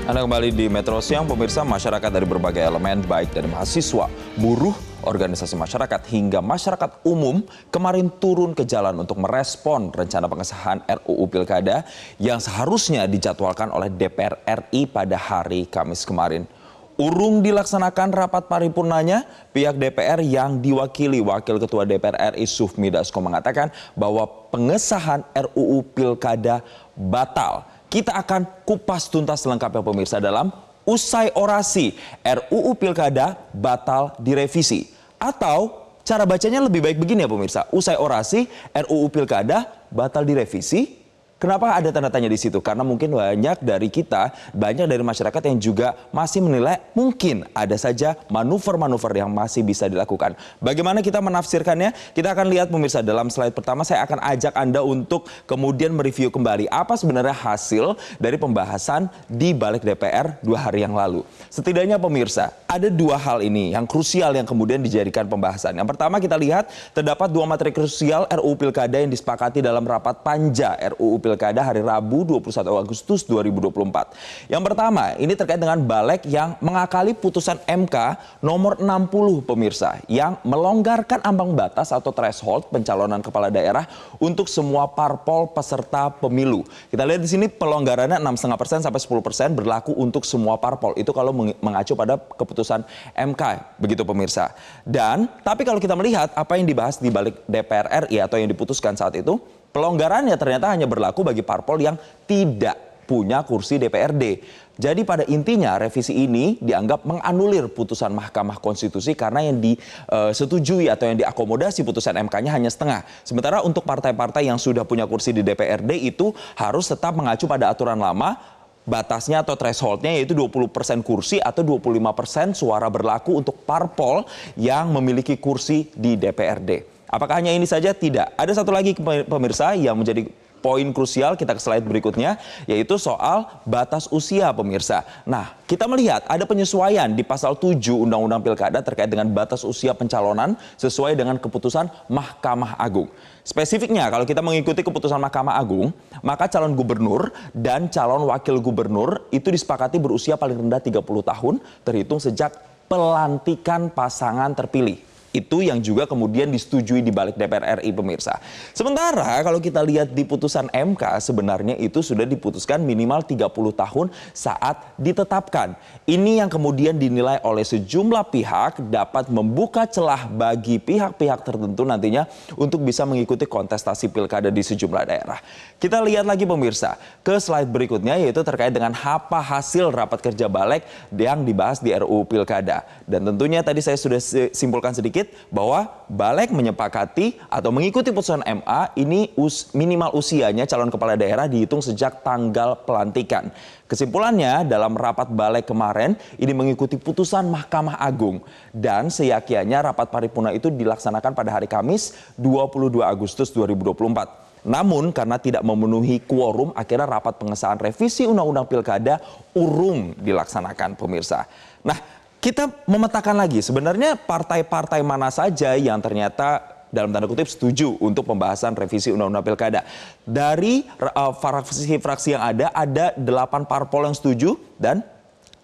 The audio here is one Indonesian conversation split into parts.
Anda kembali di Metro Siang, pemirsa. Masyarakat dari berbagai elemen, baik dari mahasiswa, buruh, organisasi masyarakat, hingga masyarakat umum kemarin turun ke jalan untuk merespon rencana pengesahan RUU Pilkada yang seharusnya dijadwalkan oleh DPR RI pada hari Kamis kemarin. Urung dilaksanakan rapat paripurnanya, pihak DPR yang diwakili Wakil Ketua DPR RI Sufmi Dasko mengatakan bahwa pengesahan RUU Pilkada batal. Kita akan kupas tuntas lengkapnya pemirsa dalam Usai Orasi RUU Pilkada Batal Direvisi. Atau cara bacanya lebih baik begini ya pemirsa. Usai Orasi RUU Pilkada Batal Direvisi. Kenapa ada tanda tanya di situ? Karena mungkin banyak dari kita, banyak dari masyarakat yang juga masih menilai mungkin ada saja manuver-manuver yang masih bisa dilakukan. Bagaimana kita menafsirkannya? Kita akan lihat pemirsa dalam slide pertama. Saya akan ajak Anda untuk kemudian mereview kembali apa sebenarnya hasil dari pembahasan di balik DPR 2 hari yang lalu. Setidaknya pemirsa, ada 2 hal ini yang krusial yang kemudian dijadikan pembahasan. Yang pertama kita lihat terdapat 2 materi krusial RUU Pilkada yang disepakati dalam rapat panja RUU Pilkada hari Rabu 21 Agustus 2024. Yang pertama, ini terkait dengan balik yang mengakali putusan MK nomor 60 pemirsa yang melonggarkan ambang batas atau threshold pencalonan kepala daerah untuk semua parpol peserta pemilu. Kita lihat di sini pelonggarannya 6,5% sampai 10% berlaku untuk semua parpol. Itu kalau mengacu pada keputusan MK, begitu pemirsa. Dan tapi kalau kita melihat apa yang dibahas di balik DPR RI atau yang diputuskan saat itu, pelonggarannya ternyata hanya berlaku bagi parpol yang tidak punya kursi DPRD. Jadi pada intinya revisi ini dianggap menganulir putusan Mahkamah Konstitusi karena yang disetujui atau yang diakomodasi putusan MK-nya hanya setengah. Sementara untuk partai-partai yang sudah punya kursi di DPRD itu harus tetap mengacu pada aturan lama. Batasnya atau thresholdnya yaitu 20% kursi atau 25% suara berlaku untuk parpol yang memiliki kursi di DPRD. Apakah hanya ini saja? Tidak. Ada satu lagi pemirsa yang menjadi poin krusial, kita ke slide berikutnya, yaitu soal batas usia pemirsa. Nah, kita melihat ada penyesuaian di pasal 7 Undang-Undang Pilkada terkait dengan batas usia pencalonan sesuai dengan keputusan Mahkamah Agung. Spesifiknya, kalau kita mengikuti keputusan Mahkamah Agung, maka calon gubernur dan calon wakil gubernur itu disepakati berusia paling rendah 30 tahun terhitung sejak pelantikan pasangan terpilih. Itu yang juga kemudian disetujui di balik DPR RI pemirsa. Sementara kalau kita lihat di putusan MK sebenarnya itu sudah diputuskan minimal 30 tahun saat ditetapkan. Ini yang kemudian dinilai oleh sejumlah pihak dapat membuka celah bagi pihak-pihak tertentu nantinya untuk bisa mengikuti kontestasi pilkada di sejumlah daerah. Kita lihat lagi pemirsa ke slide berikutnya yaitu terkait dengan apa hasil rapat kerja balik yang dibahas di RUU Pilkada. Dan tentunya tadi saya sudah simpulkan sedikit bahwa balik menyepakati atau mengikuti putusan MA ini minimal usianya calon kepala daerah dihitung sejak tanggal pelantikan. Kesimpulannya dalam rapat balik kemarin ini mengikuti putusan Mahkamah Agung dan seyakinnya rapat paripurna itu dilaksanakan pada hari Kamis 22 Agustus 2024. Namun karena tidak memenuhi quorum akhirnya rapat pengesahan revisi Undang-Undang Pilkada urung dilaksanakan pemirsa. Nah, kita memetakan lagi sebenarnya partai-partai mana saja yang ternyata dalam tanda kutip setuju untuk pembahasan revisi Undang-Undang Pilkada. Dari fraksi-fraksi yang ada 8 parpol yang setuju dan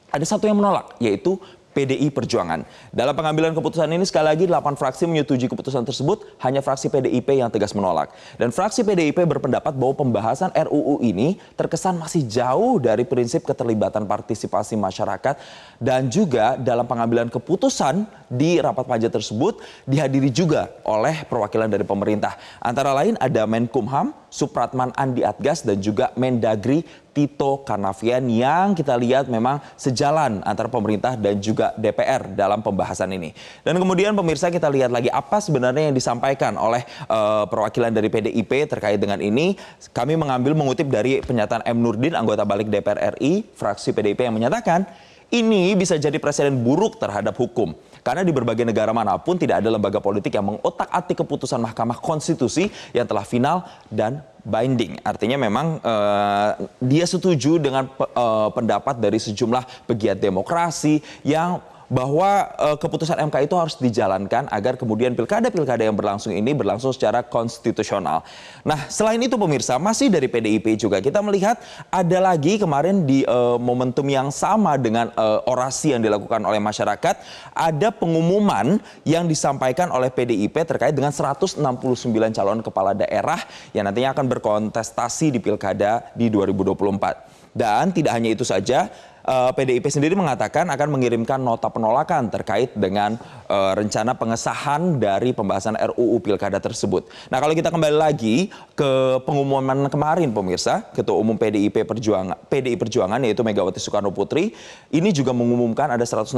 ada 1 yang menolak yaitu PDI Perjuangan. Dalam pengambilan keputusan ini sekali lagi 8 fraksi menyetujui keputusan tersebut, hanya fraksi PDIP yang tegas menolak. Dan fraksi PDIP berpendapat bahwa pembahasan RUU ini terkesan masih jauh dari prinsip keterlibatan partisipasi masyarakat dan juga dalam pengambilan keputusan di rapat panja tersebut dihadiri juga oleh perwakilan dari pemerintah. Antara lain ada Menkumham, Supratman Andi Atgas dan juga Mendagri Tito Karnavian yang kita lihat memang sejalan antara pemerintah dan juga DPR dalam pembahasan ini. Dan kemudian pemirsa kita lihat lagi apa sebenarnya yang disampaikan oleh perwakilan dari PDIP terkait dengan ini. Kami mengutip dari pernyataan M. Nurdin, anggota balik DPR RI, fraksi PDIP yang menyatakan ini bisa jadi presiden buruk terhadap hukum. Karena di berbagai negara manapun tidak ada lembaga politik yang mengotak-atik keputusan Mahkamah Konstitusi yang telah final dan binding. Artinya memang dia setuju dengan pendapat dari sejumlah pegiat demokrasi yang bahwa keputusan MK itu harus dijalankan agar kemudian pilkada-pilkada yang berlangsung ini berlangsung secara konstitusional. Nah, selain itu pemirsa, masih dari PDIP juga kita melihat ada lagi kemarin di momentum yang sama dengan orasi yang dilakukan oleh masyarakat, ada pengumuman yang disampaikan oleh PDIP terkait dengan 169 calon kepala daerah yang nantinya akan berkontestasi di pilkada di 2024. Dan tidak hanya itu saja, PDIP sendiri mengatakan akan mengirimkan nota penolakan terkait dengan rencana pengesahan dari pembahasan RUU Pilkada tersebut. Nah, kalau kita kembali lagi ke pengumuman kemarin pemirsa, Ketua Umum PDI Perjuangan yaitu Megawati Soekarno Putri ini juga mengumumkan ada 169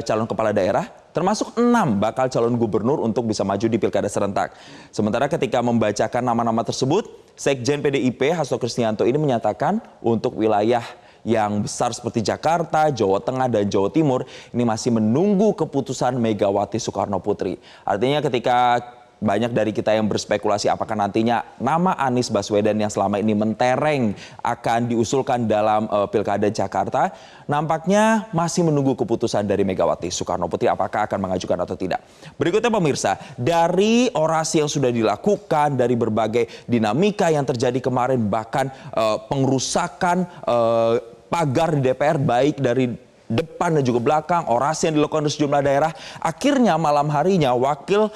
calon kepala daerah, termasuk 6 bakal calon gubernur untuk bisa maju di pilkada serentak. Sementara ketika membacakan nama-nama tersebut, Sekjen PDIP Hasto Kristianto ini menyatakan untuk wilayah yang besar seperti Jakarta, Jawa Tengah, dan Jawa Timur ini masih menunggu keputusan Megawati Soekarno Putri. Artinya ketika banyak dari kita yang berspekulasi apakah nantinya nama Anies Baswedan yang selama ini mentereng akan diusulkan dalam Pilkada Jakarta, nampaknya masih menunggu keputusan dari Megawati Soekarno Putri apakah akan mengajukan atau tidak. Berikutnya pemirsa, dari orasi yang sudah dilakukan, dari berbagai dinamika yang terjadi kemarin, bahkan pengerusakan pagar di DPR baik dari depan dan juga belakang, orasi yang dilakukan di sejumlah daerah. Akhirnya malam harinya Wakil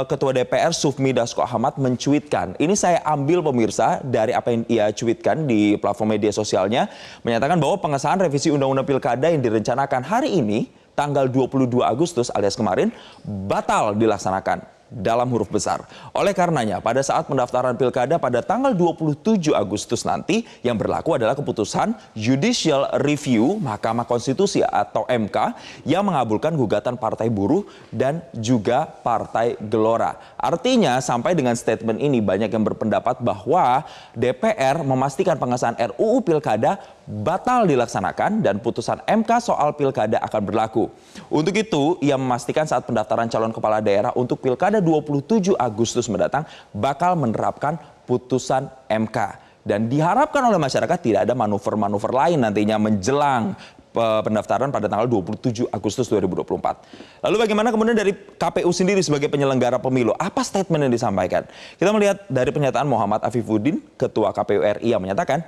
Ketua DPR Sufmi Dasko Ahmad mencuitkan. Ini saya ambil pemirsa dari apa yang ia cuitkan di platform media sosialnya, menyatakan bahwa pengesahan revisi Undang-Undang Pilkada yang direncanakan hari ini tanggal 22 Agustus alias kemarin batal dilaksanakan dalam huruf besar. Oleh karenanya, pada saat pendaftaran pilkada pada tanggal 27 Agustus nanti, yang berlaku adalah keputusan Judicial Review Mahkamah Konstitusi atau MK yang mengabulkan gugatan Partai Buruh dan juga Partai Gelora. Artinya, sampai dengan statement ini banyak yang berpendapat bahwa DPR memastikan pengesahan RUU Pilkada batal dilaksanakan dan putusan MK soal pilkada akan berlaku. Untuk itu, ia memastikan saat pendaftaran calon kepala daerah untuk pilkada 27 Agustus mendatang bakal menerapkan putusan MK. Dan diharapkan oleh masyarakat tidak ada manuver-manuver lain nantinya menjelang pendaftaran pada tanggal 27 Agustus 2024. Lalu bagaimana kemudian dari KPU sendiri sebagai penyelenggara pemilu? Apa statement yang disampaikan? Kita melihat dari pernyataan Muhammad Afifuddin, Ketua KPU RI, yang menyatakan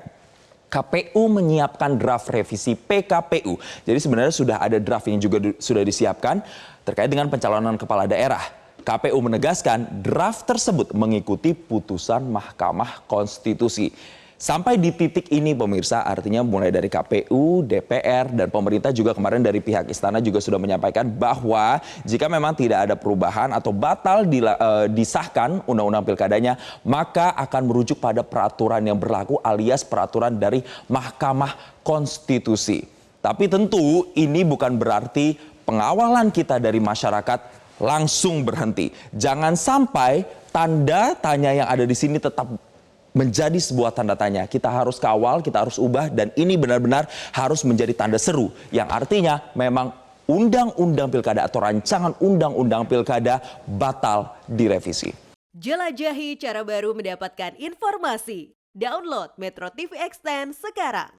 KPU menyiapkan draft revisi PKPU. Jadi sebenarnya sudah ada draft yang juga sudah disiapkan terkait dengan pencalonan kepala daerah. KPU menegaskan draft tersebut mengikuti putusan Mahkamah Konstitusi. Sampai di titik ini pemirsa, artinya mulai dari KPU, DPR, dan pemerintah juga kemarin dari pihak istana juga sudah menyampaikan bahwa jika memang tidak ada perubahan atau batal disahkan undang-undang pilkadanya, maka akan merujuk pada peraturan yang berlaku alias peraturan dari Mahkamah Konstitusi. Tapi tentu ini bukan berarti pengawalan kita dari masyarakat langsung berhenti. Jangan sampai tanda tanya yang ada di sini tetap menjadi sebuah tanda tanya. Kita harus kawal, kita harus ubah, dan ini benar-benar harus menjadi tanda seru. Yang artinya memang undang-undang pilkada atau rancangan undang-undang pilkada batal direvisi. Jelajahi cara baru mendapatkan informasi. Download Metro TV Extend sekarang.